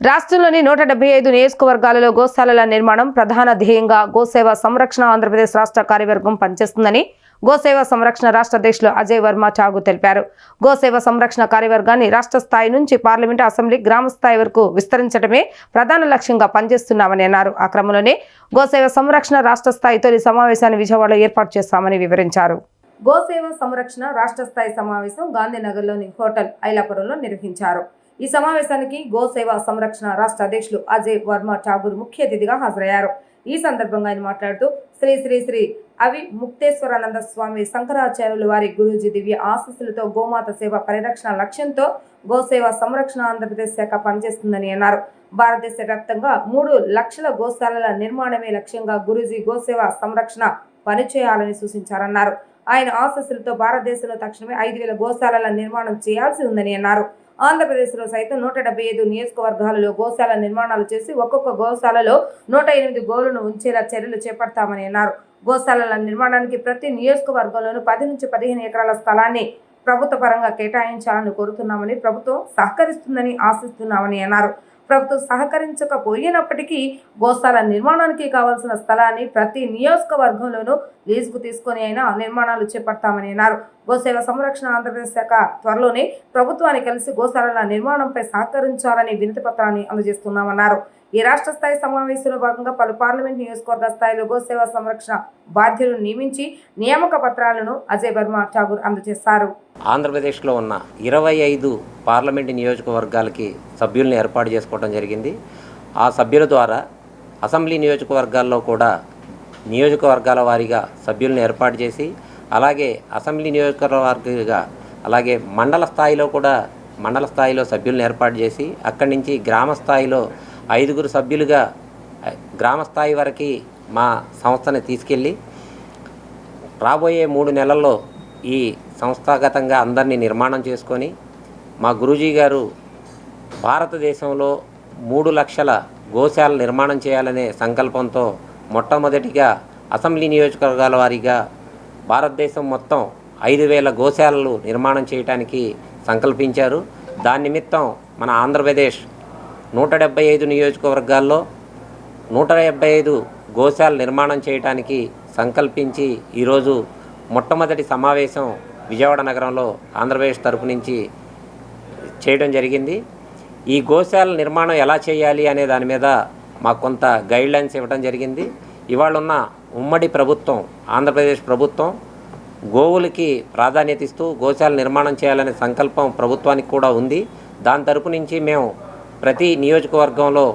రాష్ట్రంలోని 175 నియోజకవర్గాలలో గోశాలల నిర్మాణం ప్రధాన ధ్యేయంగా గోసేవ సంరక్షణ ఆంధ్రప్రదేశ్ రాష్ట్ర కార్యవర్గం పనిచేస్తుందని గోసేవ సంరక్షణ రాష్ట్ర అధ్యక్షులు అజయ్ వర్మ చాగు తెలిపారు. గోసేవ సంరక్షణ కార్యవర్గాన్ని రాష్ట్ర స్థాయి నుంచి పార్లమెంటు, అసెంబ్లీ, గ్రామ స్థాయి వరకు విస్తరించడమే ప్రధాన లక్ష్యంగా పనిచేస్తున్నామని అన్నారు. ఆ క్రమంలోనే గోసేవ సంరక్షణ రాష్ట్ర స్థాయి తొలి సమావేశాన్ని విజయవాడలో ఏర్పాటు చేస్తామని వివరించారు. గోసేవ సంరక్షణ రాష్ట్ర స్థాయి సమావేశం గాంధీనగర్లోని హోటల్ ఐలాపురంలో నిర్వహించారు. ఈ సమావేశానికి గోసేవ సంరక్షణ రాష్ట్ర అధ్యక్షులు అజయ్ వర్మ ఠాగూర్ ముఖ్య అతిథిగా హాజరయ్యారు. ఈ సందర్భంగా ఆయన మాట్లాడుతూ శ్రీ శ్రీ శ్రీ అవి ముక్తేశ్వరానంద స్వామి శంకరాచార్యులు వారి గురూజీ దివ్య ఆశీస్సులతో గోమాత సేవ పరిరక్షణ లక్ష్యంతో గోసేవ సంరక్షణ ఆంధ్రప్రదేశ్ శాఖ పనిచేస్తుందని అన్నారు. భారతదేశ వ్యాప్తంగా 3 లక్షల గోశాలల నిర్మాణమే లక్ష్యంగా గురూజీ గోసేవ సంరక్షణ పనిచేయాలని సూచించారన్నారు. ఆయన ఆశీస్సులతో భారతదేశంలో తక్షణమే 5,000 గోశాలల నిర్మాణం చేయాల్సి ఉందని అన్నారు. ఆంధ్రప్రదేశ్లో సైతం 175 నియోజకవర్గాలలో గోశాల నిర్మాణాలు చేసి ఒక్కొక్క గోశాలలో 108 గోవులను ఉంచేలా చర్యలు చేపడతామని అన్నారు. గోశాలల నిర్మాణానికి ప్రతి నియోజకవర్గంలోనూ 10 నుంచి 15 ఎకరాల స్థలాన్ని ప్రభుత్వ పరంగా కేటాయించాలని కోరుతున్నామని, ప్రభుత్వం సహకరిస్తుందని ఆశిస్తున్నామని అన్నారు. ప్రభుత్వం సహకరించకపోయినప్పటికీ గోశాల నిర్మాణానికి కావాల్సిన స్థలాన్ని ప్రతి నియోజకవర్గంలోనూ లీజుకు తీసుకొని అయినా నిర్మాణాలు చేపడతామని అన్నారు. గోసేవ సంరక్షణ ఆంధ్రప్రదేశ్ శాఖ త్వరలోనే ప్రభుత్వాన్ని కలిసి గోశాలల నిర్మాణంపై సహకరించాలని వినతి పత్రాన్ని అందజేస్తున్నామన్నారు. ఈ రాష్ట్ర స్థాయి సమావేశంలో భాగంగా పలు పార్లమెంట్ నియోజకవర్గ స్థాయిలో గోసేవ సంరక్షణ బాధ్యులను నియమించి నియామక పత్రాలను అజయ్ వర్మ ఠాగూర్ అందజేశారు. ఆంధ్రప్రదేశ్లో ఉన్న 25 పార్లమెంటు నియోజకవర్గాలకి సభ్యులను ఏర్పాటు చేసుకోవడం జరిగింది. ఆ సభ్యుల ద్వారా అసెంబ్లీ నియోజకవర్గాల్లో కూడా నియోజకవర్గాల వారీగా సభ్యులను ఏర్పాటు చేసి, అలాగే అసెంబ్లీ నియోజకవర్గాలుగా అలాగే మండల స్థాయిలో కూడా మండల స్థాయిలో సభ్యులను ఏర్పాటు చేసి, అక్కడి నుంచి గ్రామ స్థాయిలో 5 సభ్యులుగా గ్రామ స్థాయి వరకు మా సంస్థని తీసుకెళ్ళి రాబోయే 3 నెలల్లో ఈ సంస్థాగతంగా అందరినీ నిర్మాణం చేసుకొని మా గురూజీ గారు భారతదేశంలో 3 లక్షల గోశాల నిర్మాణం చేయాలనే సంకల్పంతో మొట్టమొదటిగా అసెంబ్లీ నియోజకవర్గాల వారీగా భారతదేశం మొత్తం 5,000 గోశాలలు నిర్మాణం చేయడానికి సంకల్పించారు. దాని నిమిత్తం మన ఆంధ్రప్రదేశ్ 175 నియోజకవర్గాల్లో 175 గోశాల నిర్మాణం చేయడానికి సంకల్పించి ఈరోజు మొట్టమొదటి సమావేశం విజయవాడ నగరంలో ఆంధ్రప్రదేశ్ తరపు నుంచి చేయడం జరిగింది. ఈ గోశాల నిర్మాణం ఎలా చేయాలి అనే దాని మీద మాకు కొంత గైడ్లైన్స్ ఇవ్వడం జరిగింది. ఇవాళ ఉన్న ఉమ్మడి ప్రభుత్వం ఆంధ్రప్రదేశ్ ప్రభుత్వం గోవులకి ప్రాధాన్యత ఇస్తూ గోశాల నిర్మాణం చేయాలనే సంకల్పం ప్రభుత్వానికి కూడా ఉంది. దాని తరపు నుంచి మేము ప్రతి నియోజకవర్గంలో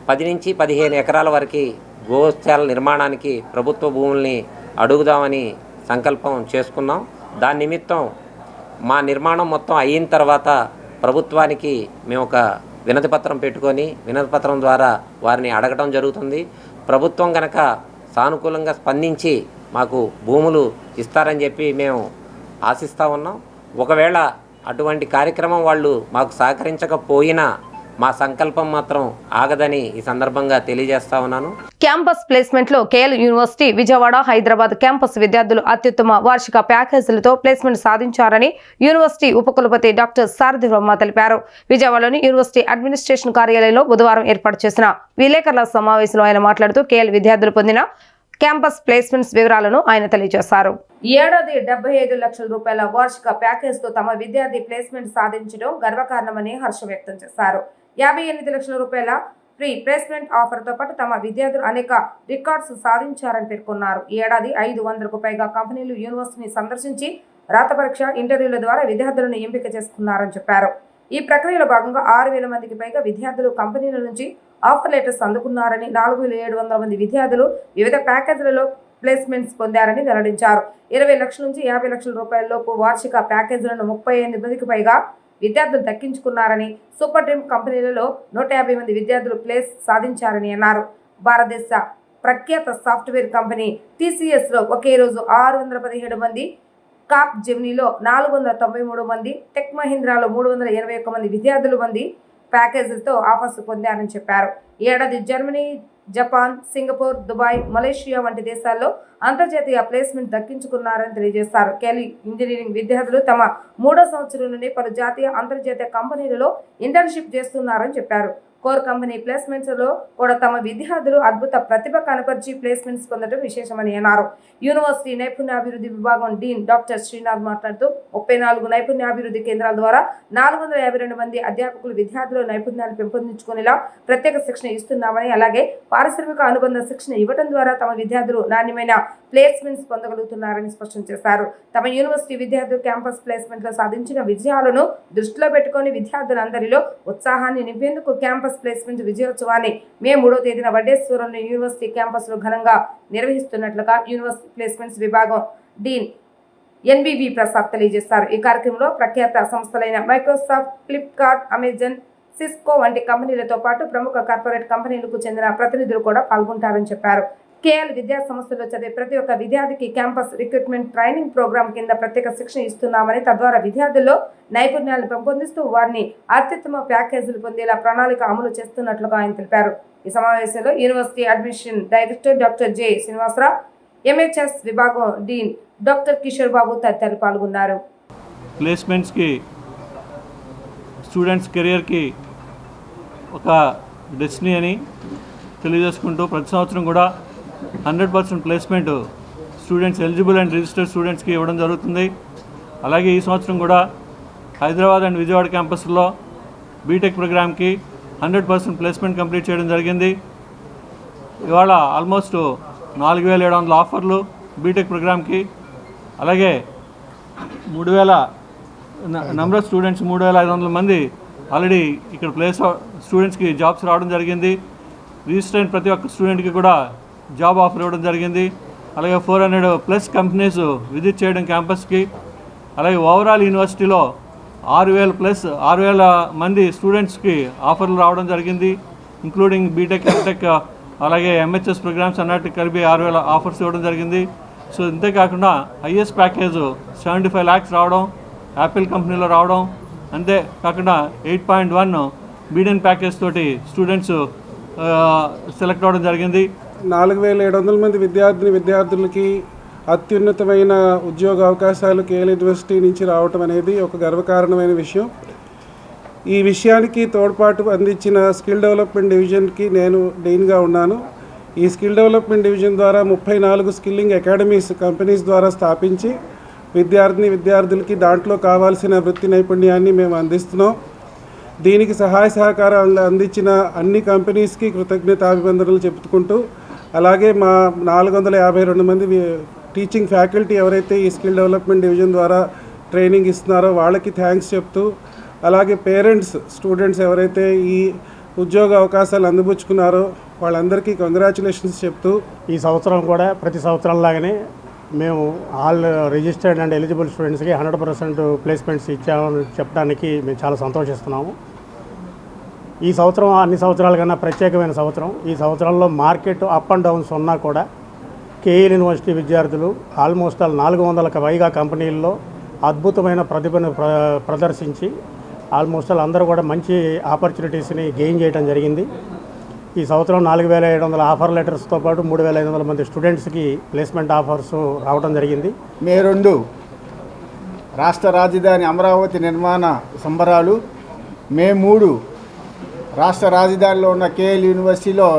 10 నుంచి 15 ఎకరాల వరకు గోశాల నిర్మాణానికి ప్రభుత్వ భూముల్ని అడుగుదామని సంకల్పం చేసుకున్నాం. దాని నిమిత్తం మా నిర్మాణం మొత్తం అయిన తర్వాత ప్రభుత్వానికి మేము ఒక వినతిపత్రం పెట్టుకొని వినతిపత్రం ద్వారా వారిని అడగటం జరుగుతుంది. ప్రభుత్వం కనుక సానుకూలంగా స్పందించి మాకు భూములు ఇస్తారని చెప్పి మేము ఆశిస్తూ ఉన్నాం. ఒకవేళ అటువంటి కార్యక్రమం వాళ్ళు మాకు సహకరించకపోయినా మా సంకల్పం మాత్రం ఆగదని ఈ సందర్భంగా తెలియజేస్తా ఉన్నాను. క్యాంపస్ ప్లేస్మెంట్ లో KL university Vijayawada, Hyderabad campus విద్యార్థులు అత్యుత్తమ వార్షిక ప్యాకేజీలతో ప్లేస్మెంట్ సాధించారని యూనివర్సిటీ ఉపకులపతి డాక్టర్ సారథి బ్రహ్మ తెలిపారు. విజయవాడలోని యూనివర్సిటీ అడ్మినిస్ట్రేషన్ కార్యాలయంలో బుధవారం ఏర్పాటు చేసిన విలేకరుల సమావేశంలో ఆయన మాట్లాడుతూ కేఎల్ విద్యార్థులు పొందిన క్యాంపస్ ప్లేస్మెంట్స్ వివరాలను ఆయన తెలియజేశారు. ఈ ఏడాది 75 లక్షల రూపాయల వార్షిక ప్యాకేజీతో తమ విద్యార్థి ప్లేస్మెంట్ సాధించడం గర్వకారణమని హర్షం వ్యక్తం చేశారు. 58 లక్షల రూపాయల ఫ్రీ ప్లేస్మెంట్ ఆఫర్తో పాటు తమ విద్యార్థులు అనేక రికార్డ్స్ సాధించారని పేర్కొన్నారు. ఈ ఏడాది 500కు పైగా కంపెనీలు యూనివర్సిటీని సందర్శించి రాత పరీక్ష, ఇంటర్వ్యూల ద్వారా విద్యార్థులను ఎంపిక చేసుకున్నారని చెప్పారు. ఈ ప్రక్రియలో భాగంగా 6,000 మందికి పైగా విద్యార్థులు కంపెనీల నుంచి ఆఫర్ లెటర్స్ అందుకున్నారని, 4,700 మంది విద్యార్థులు వివిధ ప్యాకేజీలలో ప్లేస్మెంట్స్ పొందారని వెల్లడించారు. 20 లక్షల నుంచి 50 లక్షల రూపాయల లోపు వార్షిక ప్యాకేజీలను 38 మందికి పైగా విద్యార్థులు దక్కించుకున్నారని, సూపర్ డ్రీమ్ కంపెనీలలో 150 మంది విద్యార్థులు ప్లేస్ సాధించారని అన్నారు. భారతదేశ ప్రఖ్యాత సాఫ్ట్వేర్ కంపెనీ TCSలో ఒకే రోజు 617 మంది, కాప్ జెమినీలో 493 మంది, టెక్ మహీంద్రాలో 381 మంది విద్యార్థులు ప్యాకేజీలతో ఆఫర్స్ పొందారని చెప్పారు. ఈ ఏడాది Germany, Japan, Singapore, Dubai, Malaysia వంటి దేశాల్లో అంతర్జాతీయ ప్లేస్మెంట్ దక్కించుకున్నారని తెలియజేశారు. కేలి ఇంజనీరింగ్ విద్యార్థులు తమ 3వ సంవత్సరం నుండి పలు జాతీయ, అంతర్జాతీయ కంపెనీలలో ఇంటర్న్షిప్ చేస్తున్నారని చెప్పారు. కోర్ కంపెనీ ప్లేస్మెంట్స్ లో కూడా తమ విద్యార్థులు అద్భుత ప్రతిభ కనపరిచి ప్లేస్మెంట్స్ పొందడం విశేషమని అన్నారు. యూనివర్సిటీ నైపుణ్యాభివృద్ధి విభాగం డీన్ డాక్టర్ శ్రీనాథ్ మాట్లాడుతూ 34 నైపుణ్యాభివృద్ధి కేంద్రాల ద్వారా 452 మంది అధ్యాపకులు విద్యార్థుల నైపుణ్యాలు పెంపొందించుకునేలా ప్రత్యేక శిక్షణ ఇస్తున్నామని, అలాగే పారిశ్రామిక అనుబంధ శిక్షణ ఇవ్వడం ద్వారా తమ విద్యార్థులు నాణ్యమైన ప్లేస్మెంట్స్ పొందగలుగుతున్నారని స్పష్టం చేశారు. తమ యూనివర్సిటీ విద్యార్థులు క్యాంపస్ ప్లేస్మెంట్ లో సాధించిన విజయాలను దృష్టిలో పెట్టుకుని విద్యార్థులందరిలో ఉత్సాహాన్ని నింపేందుకు క్యాంపస్ ప్లేస్మెంట్ విజయోత్సవాన్ని మే 3వ తేదీన వడ్డేశ్వరంలో యూనివర్సిటీ క్యాంపస్ లో ఘనంగా నిర్వహిస్తున్నట్లుగా యూనివర్సిటీ ప్లేస్మెంట్స్ విభాగం డీన్ NBV ప్రసాద్ తెలియజేశారు. ఈ కార్యక్రమంలో ప్రఖ్యాత సంస్థలైన మైక్రోసాఫ్ట్, ఫ్లిప్కార్ట్, అమెజాన్, సిస్కో వంటి కంపెనీలతో పాటు ప్రముఖ కార్పొరేట్ కంపెనీలకు చెందిన ప్రతినిధులు కూడా పాల్గొంటారని చెప్పారు. కేఎల్ విద్యా సంస్థలో చదివే ప్రతి ఒక్క విద్యార్థికి క్యాంపస్ రిక్రూట్మెంట్ ట్రైనింగ్ ప్రోగ్రాం కింద ప్రత్యేక శిక్షణ ఇస్తున్నామని, తద్వారా విద్యార్థుల్లో నైపుణ్యాలను పెంపొందిస్తూ వారిని అత్యుత్తమ ప్యాకేజీలు పొందేలా ప్రణాళిక అమలు చేస్తున్నట్లుగా ఆయన తెలిపారు. ఈ సమావేశంలో university admission director doctor J Srinivasarao, MHS విభాగం డీన్ డాక్టర్ కిషోర్ బాబు తదితరులు పాల్గొన్నారు. ప్లేస్మెంట్స్కి స్టూడెంట్స్ కెరియర్కి ఒక డెస్టినీ అని తెలియజేసుకుంటూ ప్రతి సంవత్సరం కూడా 100% placement students, eligible and registered స్టూడెంట్స్కి ఇవ్వడం జరుగుతుంది. అలాగే ఈ సంవత్సరం కూడా హైదరాబాద్ అండ్ విజయవాడ క్యాంపస్లో బీటెక్ ప్రోగ్రామ్కి 100% ప్లేస్మెంట్ కంప్లీట్ చేయడం జరిగింది. ఇవాళ ఆల్మోస్ట్ 4,700 ఆఫర్లు బీటెక్ ప్రోగ్రామ్కి, అలాగే 3,000 నెంబర్ ఆఫ్ స్టూడెంట్స్, 3,500 మంది ఆల్రెడీ ఇక్కడ స్టూడెంట్స్కి జాబ్స్ రావడం జరిగింది. రిజిస్టర్ అయిన ప్రతి ఒక్క స్టూడెంట్కి కూడా జాబ్ ఆఫర్ ఇవ్వడం జరిగింది. అలాగే 400+ కంపెనీస్ విజిట్ చేయడం క్యాంపస్కి. అలాగే ఓవరాల్ యూనివర్సిటీలో 6,000 మంది స్టూడెంట్స్కి ఆఫర్లు రావడం జరిగింది, ఇంక్లూడింగ్ బీటెక్, ఎంటెక్, అలాగే MHS ప్రోగ్రామ్స్ అన్నట్టు కలిపి 6,000 ఆఫర్స్ ఇవ్వడం జరిగింది. సో ఇంతేకాకుండా హైయెస్ట్ ప్యాకేజ్ 75 lakhs రావడం, యాపిల్ కంపెనీలో రావడం, అంతేకాకుండా 8.1 మీడియన్ ప్యాకేజ్ తోటి స్టూడెంట్స్ సెలెక్ట్ అవ్వడం జరిగింది. 4,700 మంది విద్యార్థులకి అత్యున్నతమైన ఉద్యోగ అవకాశాలు కేఎల్ యూనివర్సిటీ నుంచి రావటం అనేది ఒక గర్వకారణమైన విషయం. ఈ విషయానికి తోడ్పాటు అందించిన స్కిల్ డెవలప్మెంట్ డివిజన్కి నేను డీన్గా ఉన్నాను. ఈ స్కిల్ డెవలప్మెంట్ డివిజన్ ద్వారా 34 స్కిల్లింగ్ అకాడమీస్ కంపెనీస్ ద్వారా స్థాపించి విద్యార్థులకి దాంట్లో కావాల్సిన వృత్తి నైపుణ్యాన్ని మేము అందిస్తున్నాం. దీనికి సహాయ సహకారాలు అందించిన అన్ని కంపెనీస్కి కృతజ్ఞతాభివందనలు చెప్పుకుంటూ, అలాగే మా 452 మంది టీచింగ్ ఫ్యాకల్టీ ఎవరైతే ఈ స్కిల్ డెవలప్మెంట్ డివిజన్ ద్వారా ట్రైనింగ్ ఇస్తున్నారో వాళ్ళకి థ్యాంక్స్ చెప్తూ, అలాగే పేరెంట్స్, స్టూడెంట్స్ ఎవరైతే ఈ ఉద్యోగ అవకాశాలు అందిపుచ్చుకున్నారో వాళ్ళందరికీ కంగ్రాచులేషన్స్ చెప్తూ, ఈ సంవత్సరం కూడా ప్రతి సంవత్సరం లాగానే మేము ఆల్ రిజిస్టర్డ్ అండ్ ఎలిజిబుల్ స్టూడెంట్స్కి 100% ప్లేస్మెంట్స్ ఇచ్చామని చెప్పడానికి మేము చాలా సంతోషిస్తున్నాము. ఈ సంవత్సరం అన్ని సంవత్సరాల కన్నా ప్రత్యేకమైన సంవత్సరం. ఈ సంవత్సరంలో మార్కెట్ అప్ అండ్ డౌన్స్ ఉన్నా కూడా కేఎల్ యూనివర్సిటీ విద్యార్థులు ఆల్మోస్ట్ 400కు పైగా కంపెనీల్లో అద్భుతమైన ప్రతిభను ప్రదర్శించి ఆల్మోస్ట్ అందరూ కూడా మంచి ఆపర్చునిటీస్ని గెయిన్ చేయడం జరిగింది. ఈ సంవత్సరం 4700 ఆఫర్ లెటర్స్తో పాటు 3500 మంది స్టూడెంట్స్కి ప్లేస్మెంట్ ఆఫర్స్ రావడం జరిగింది. మే 2 రాష్ట్ర రాజధాని అమరావతి నిర్మాణ సంబరాలు, మే 3 రాష్ట్ర రాజధానిలో ఉన్న కేఎల్ యూనివర్సిటీలో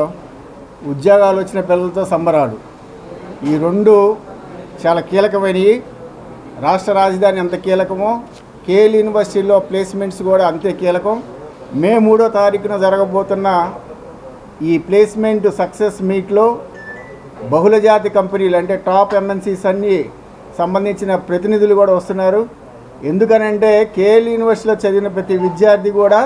ఉద్యోగాలు వచ్చిన పిల్లలతో సంబరాలు. ఈ రెండు చాలా కీలకమైనవి. రాష్ట్ర రాజధాని ఎంత కీలకమో కేఎల్ యూనివర్సిటీలో ప్లేస్మెంట్స్ కూడా అంతే కీలకం. మే 3వ తారీఖున జరగబోతున్న ఈ ప్లేస్మెంట్ సక్సెస్ మీట్లో బహుళజాతి కంపెనీలు అంటే టాప్ ఎంఎన్సీస్ అన్నీ సంబంధించిన ప్రతినిధులు కూడా వస్తున్నారు. ఎందుకనంటే కేఎల్ యూనివర్సిటీలో చదివిన ప్రతి విద్యార్థి కూడా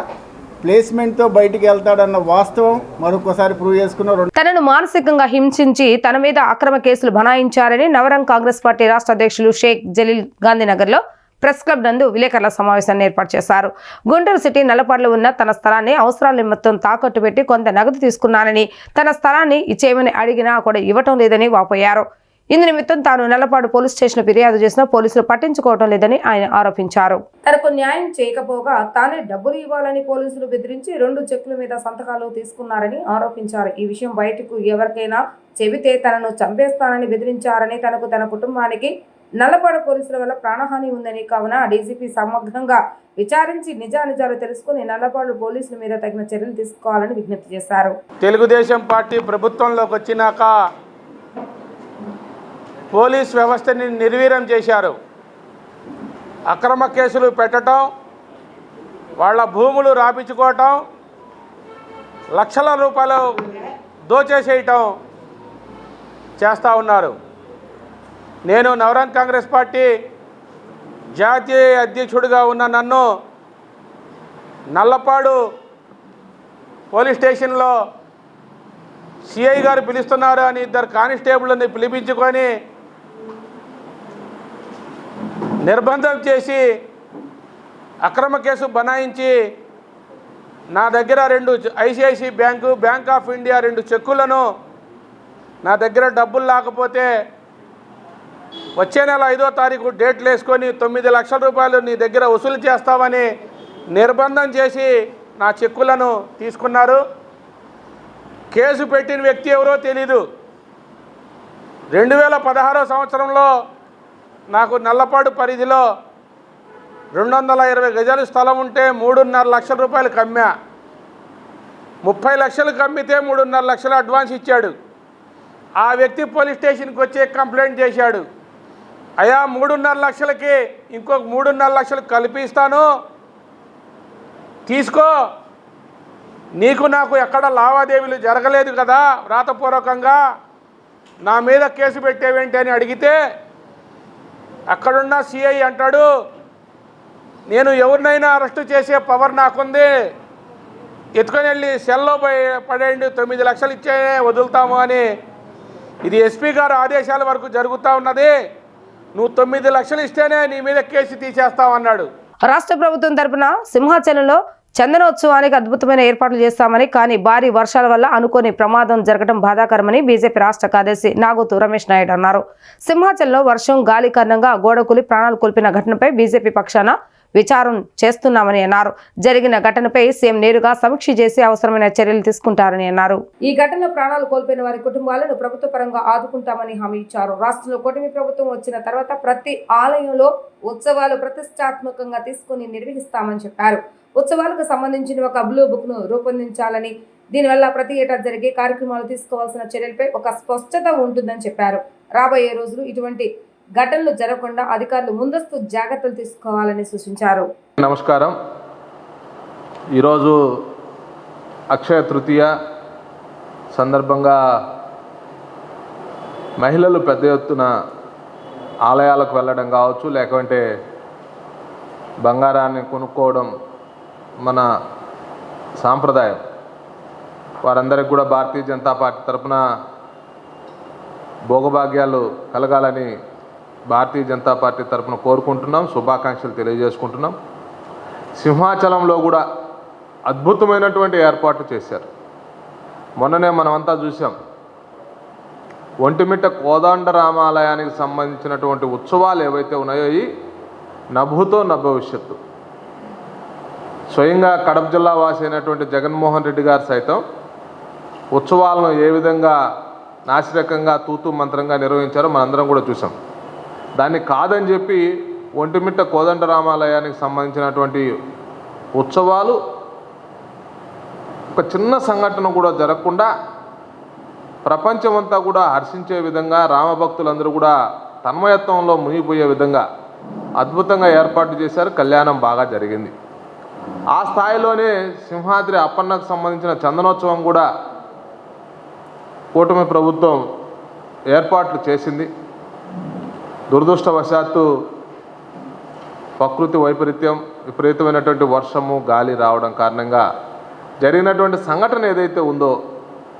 ప్లేస్మెంట్తో బయటికి వెళ్తాడన్న వాస్తవం మరొకసారి ప్రూవ్ చేసుకున్నారు. తనను మానసికంగా హింసించి తన మీద అక్రమ కేసులు బనాయించారని నవరంగ్ కాంగ్రెస్ పార్టీ రాష్ట్ర అధ్యక్షులు షేక్ జలీల్ గాంధీనగర్లో ప్రెస్ క్లబ్ నందు విలేకరుల సమావేశాన్ని ఏర్పాటు చేశారు. గుంటూరు సిటీ నల్లపాడులో ఉన్న తన స్థలాన్ని అవసరాల నిమిత్తం తాకట్టు పెట్టి కొంత నగదు తీసుకున్నానని, తన స్థలాన్ని ఇచ్చేయమని అడిగినా కూడా ఇవ్వటం లేదని వాపోయారు. ఇందు నిమిత్తం తాను నల్లపాడు పోలీస్ స్టేషన్ ఫిర్యాదు చేసినా పోలీసులు పట్టించుకోవడం లేదని ఆయన ఆరోపించారు. తనకు న్యాయం చేయకపోగా తానే డబ్బులు ఇవ్వాలని పోలీసులు బెదిరించి 2 చెక్కుల మీద సంతకాలు తీసుకున్నారని ఆరోపించారు. ఈ విషయం బయటకు ఎవరికైనా చెబితే తనను చంపేస్తానని బెదిరించారని, తనకు తన కుటుంబానికి నల్లపాడు పోలీసుల వల్ల ప్రాణహాని ఉందని, కావున డీజీపీ సమగ్రంగా విచారించి నిజానిజాలు తెలుసుకుని నల్లపాడు పోలీసుల మీద తగిన చర్యలు తీసుకోవాలని విజ్ఞప్తి చేశారు. తెలుగుదేశం పార్టీ ప్రభుత్వంలోకి వచ్చినాక పోలీస్ వ్యవస్థని నిర్వీర్యం చేశారు. అక్రమ కేసులు పెట్టడం, వాళ్ళ భూములు రాపించుకోవటం, లక్షల రూపాయలు దోచేసేయటం చేస్తూ ఉన్నారు. నేను నవరంగ్ కాంగ్రెస్ పార్టీ జాతీయ అధ్యక్షుడిగా ఉన్న నన్ను నల్లపాడు పోలీస్ స్టేషన్లో సిఐ గారు పిలుస్తున్నారు అని 2 కానిస్టేబుల్ని పిలిపించుకొని నిర్బంధం చేసి అక్రమ కేసు బనాయించి నా దగ్గర 2 ICICI bank, bank of India 2 చెక్కులను నా దగ్గర డబ్బులు లేకపోతే వచ్చే నెల 5వ తారీఖు డేట్లు వేసుకొని 9 లక్షల రూపాయలు నీ దగ్గర వసూలు చేస్తామని నిర్బంధం చేసి నా చెక్కులను తీసుకున్నారు. కేసు పెట్టిన వ్యక్తి ఎవరో తెలీదు. 2016 సంవత్సరంలో నాకు నల్లపాడు పరిధిలో 220 గజాల స్థలం ఉంటే 3.5 లక్షల రూపాయలు అమ్మా. 30 లక్షలకు అమ్మితే 3.5 లక్షలు అడ్వాన్స్ ఇచ్చాడు. ఆ వ్యక్తి పోలీస్ స్టేషన్కి వచ్చి కంప్లైంట్ చేశాడు. అయ్యా 3.5 లక్షలకి ఇంకొక 3.5 లక్షలు కల్పిస్తాను, తీసుకో, నీకు నాకు ఎక్కడ లావాదేవీలు జరగలేదు కదా వ్రాతపూర్వకంగా, నా మీద కేసు పెట్టేవేంటి అని అడిగితే అక్కడున్న సిఐ అంటాడు, నేను ఎవరినైనా అరెస్టు చేసే పవర్ నాకుంది, ఎత్తుకొని వెళ్ళి సెల్లో పడేయండి, 9 లక్షలు ఇచ్చే వదులుతాము అని. ఇది ఎస్పీ గారు ఆదేశాల వరకు జరుగుతూ ఉన్నది, నువ్వు 9 లక్షలు ఇస్తేనే నీ మీద కేసు తీసేస్తామన్నాడు. రాష్ట్ర ప్రభుత్వం తరపున సింహాచలంలో చందనోత్సవానికి అద్భుతమైన ఏర్పాట్లు చేస్తామని, కానీ భారీ వర్షాల వల్ల అనుకోని ప్రమాదం జరగడం బాధాకరమని బీజేపీ రాష్ట్ర కార్యదర్శి నాగోతు రమేష్ నాయుడు అన్నారు. సింహాచలంలో వర్షం గాలి కారణంగా గోడకూలి ప్రాణాలు కోల్పోయిన ఘటనపై బీజేపీ పక్షాన విచారం చేస్తున్నామని అన్నారు. జరిగిన ఘటనపై సీఎం నేరుగా సమీక్ష చేసి అవసరమైన చర్యలు తీసుకుంటారని అన్నారు. ఈ ఘటనలో ప్రాణాలు కోల్పోయిన వారి కుటుంబాలను ప్రభుత్వ పరంగా ఆదుకుంటామని హామీ ఇచ్చారు. రాష్ట్రంలో కూటమి ప్రభుత్వం వచ్చిన తర్వాత ప్రతి ఆలయంలో ఉత్సవాలు ప్రతిష్టాత్మకంగా తీసుకుని నిర్వహిస్తామని చెప్పారు. ఉత్సవాలకు సంబంధించిన ఒక బ్లూ బుక్ ను రూపొందించాలని, దీనివల్ల ప్రతి ఏటా జరిగే కార్యక్రమాలు తీసుకోవాల్సిన చర్యలపై ఒక స్పష్టత ఉంటుందని చెప్పారు. రాబోయే రోజులు ఇటువంటి ఘటనలు జరగకుండా అధికారులు ముందస్తు జాగ్రత్తలు తీసుకోవాలని సూచించారు. నమస్కారం. ఈరోజు అక్షయ తృతీయ సందర్భంగా మహిళలు పెద్ద ఎత్తున ఆలయాలకు వెళ్ళడం కావచ్చు, లేకుంటే బంగారాన్ని కొనుక్కోవడం మన సాంప్రదాయం. వారందరికీ కూడా భారతీయ జనతా పార్టీ తరఫున భోగభాగ్యాలు కలగాలని భారతీయ జనతా పార్టీ తరఫున కోరుకుంటున్నాం, శుభాకాంక్షలు తెలియజేసుకుంటున్నాం. సింహాచలంలో కూడా అద్భుతమైనటువంటి ఏర్పాట్లు చేశారు. మొన్ననే మనమంతా చూసాం, ఒంటిమిట్ట కోదండరామాలయానికి సంబంధించినటువంటి ఉత్సవాలు ఏవైతే ఉన్నాయో ఈ నభూతో నభవిష్యత్తు. స్వయంగా కడప జిల్లా వాసి అయినటువంటి జగన్మోహన్ రెడ్డి గారు సైతం ఉత్సవాలను ఏ విధంగా నాసిరకంగా తూతూ మంత్రంగా నిర్వహించారో మనందరం కూడా చూసాం. దాన్ని కాదని చెప్పి ఒంటిమిట్ట కోదండరామాలయానికి సంబంధించినటువంటి ఉత్సవాలు ఒక చిన్న సంఘటన కూడా జరగకుండా ప్రపంచమంతా కూడా హర్షించే విధంగా, రామభక్తులందరూ కూడా తన్మయత్వంలో మునిగిపోయే విధంగా అద్భుతంగా ఏర్పాటు చేశారు. కళ్యాణం బాగా జరిగింది. ఆ స్థాయిలోనే సింహాద్రి అప్పన్నకు సంబంధించిన చందనోత్సవం కూడా కూటమి ప్రభుత్వం ఏర్పాట్లు చేసింది. దురదృష్టవశాత్తు ప్రకృతి వైపరీత్యం, విపరీతమైనటువంటి వర్షము, గాలి రావడం కారణంగా జరిగినటువంటి సంఘటన ఏదైతే ఉందో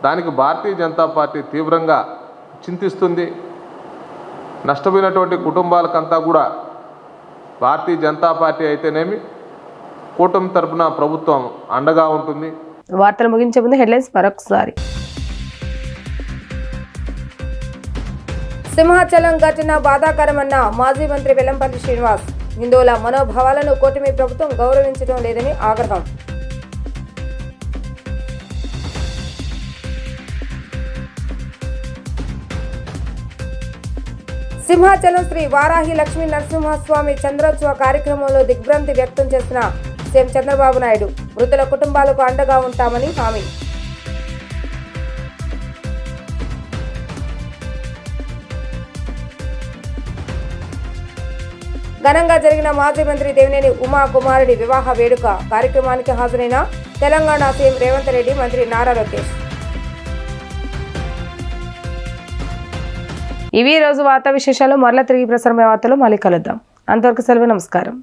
దానికి భారతీయ జనతా పార్టీ తీవ్రంగా చింతిస్తుంది. నష్టపోయినటువంటి కుటుంబాలకంతా కూడా భారతీయ జనతా పార్టీ అయితేనేమి కూటమి తరపున ప్రభుత్వం అండగా ఉంటుంది. వార్తలు ముగించే ముందు హెడ్లైన్స్ మరొకసారి. సింహాచలం ఘటన బాధాకరమన్న మాజీ మంత్రి వెల్లంపల్లి శ్రీనివాస్. హిందువుల మనోభావాలను కూటమి ప్రభుత్వం గౌరవించడం లేదని ఆగ్రహం. సింహాచలం శ్రీ వారాహి లక్ష్మీ నరసింహస్వామి చంద్రోత్సవ కార్యక్రమంలో దిగ్భ్రాంతి వ్యక్తం చేసిన సీఎం చంద్రబాబు నాయుడు. మృతుల కుటుంబాలకు అండగా ఉంటామని హామీ. ఘనంగా జరిగిన మాజీ మంత్రి దేవినేని ఉమా కుమారుడి వివాహ వేడుక కార్యక్రమానికి హాజరైన తెలంగాణ సీఎం రేవంత్ రెడ్డి, మంత్రి నారా లోకేష్. ఇవి రోజు వార్తా విశేషాలు. మరలా తిరిగి ప్రసారమైన వార్తలు మళ్ళీ కలుద్దాం. అంతవరకు సెలవు. నమస్కారం.